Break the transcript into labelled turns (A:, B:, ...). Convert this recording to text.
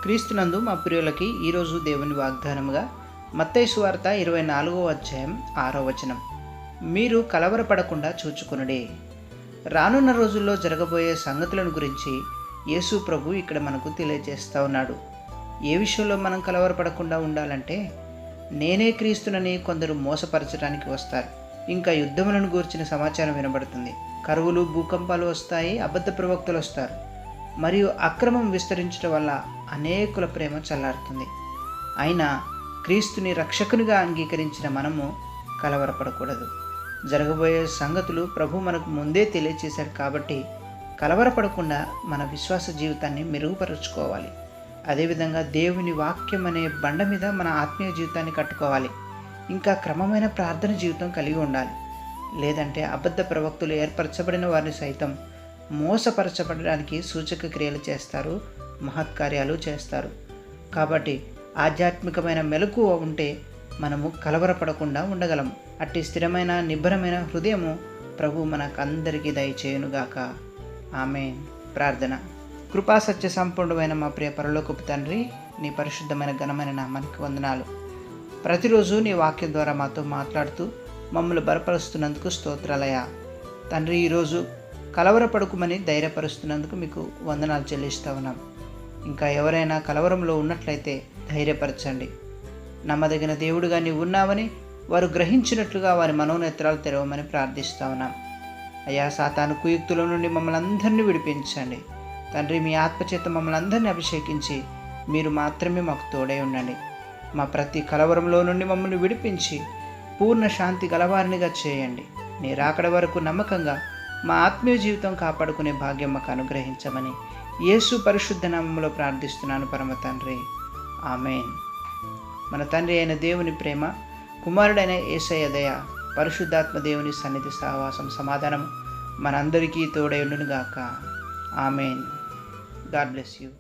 A: క్రీస్తునందు మా ప్రియులకి ఈరోజు దేవుని వాగ్దానముగా మత్తయి సువార్త 24వ అధ్యాయం 6వ వచనం. మీరు కలవరపడకుండా చూచుకొనుడే. రానున్న రోజుల్లో జరగబోయే సంగతులను గురించి యేసు ప్రభు ఇక్కడ మనకు తెలియజేస్తూ ఉన్నాడు. ఏ విషయంలో మనం కలవరపడకుండా ఉండాలంటే, నేనే క్రీస్తునని కొందరు మోసపరచడానికి వస్తారు. ఇంకా యుద్ధములను గూర్చిన సమాచారం వినబడుతుంది. కరువులు, భూకంపాలు వస్తాయి, అబద్ధ ప్రవక్తలు వస్తారు. మరియు అక్రమం విస్తరించడం వల్ల అనేకుల ప్రేమ చల్లారుతుంది. అయినా క్రీస్తుని రక్షకునిగా అంగీకరించిన మనము కలవరపడకూడదు. జరగబోయే సంగతులు ప్రభు మనకు ముందే తెలియచేశాడు కాబట్టి కలవరపడకుండా మన విశ్వాస జీవితాన్ని మెరుగుపరుచుకోవాలి. అదేవిధంగా దేవుని వాక్యం అనే బండ మీద మన ఆత్మీయ జీవితాన్ని కట్టుకోవాలి. ఇంకా క్రమమైన ప్రార్థన జీవితం కలిగి ఉండాలి. లేదంటే అబద్ధ ప్రవక్తులు ఏర్పరచబడిన వారిని సైతం మోసపరచబడడానికి సూచక క్రియలు చేస్తారు, మహత్కార్యాలు చేస్తారు. కాబట్టి ఆధ్యాత్మికమైన మెలకువ ఉంటే మనము కలవరపడకుండా ఉండగలము. అట్టి స్థిరమైన నిబ్బరమైన హృదయము ప్రభు మనకందరికీ దయచేయునుగాక. ఆమేన్. ప్రార్థన. కృపా సత్య సంపూర్ణమైన మా ప్రియ పరలోకపు తండ్రి, నీ పరిశుద్ధమైన ఘనమైన నామానికి వందనాలు. ప్రతిరోజు నీ వాక్యం ద్వారా మాతో మాట్లాడుతూ మమ్మల్ని బలపరుస్తున్నందుకు స్తోత్రాలయ తండ్రి. ఈరోజు కలవరపడుకుమని ధైర్యపరుస్తున్నందుకు మీకు వందనాలు చెల్లిస్తూ ఉన్నాం. ఇంకా ఎవరైనా కలవరంలో ఉన్నట్లయితే ధైర్యపరచండి. నమ్మదగిన దేవుడుగా నీవు ఉన్నావని వారు గ్రహించినట్లుగా వారి మనోనేత్రాలు తెరవమని ప్రార్థిస్తూ ఉన్నాం. అయ్యా, సాతాను కుయుక్తుల నుండి మమ్మల్ని అందరినీ విడిపించండి తండ్రి. మీ ఆత్మచేత మమ్మల్ని అందరినీ అభిషేకించి మీరు మాత్రమే మాకు తోడై ఉండండి. మా ప్రతి కలవరంలో నుండి మమ్మల్ని విడిపించి పూర్ణ శాంతి గలవారినిగా చేయండి. నీ రాకడ వరకు నమ్మకంగా మా ఆత్మీయ జీవితం కాపాడుకునే భాగ్యం మాకు అనుగ్రహించమని యేసు పరిశుద్ధ నామములో ప్రార్థిస్తున్నాను పరమ తండ్రి. ఆమేన్. మన తండ్రి అయిన దేవుని ప్రేమ, కుమారుడైన యేసయ్య దయ, పరిశుద్ధాత్మ దేవుని సన్నిధి సహవాసం, సమాధానం మనందరికీ తోడై ఉండును గాక. ఆమేన్. God bless you.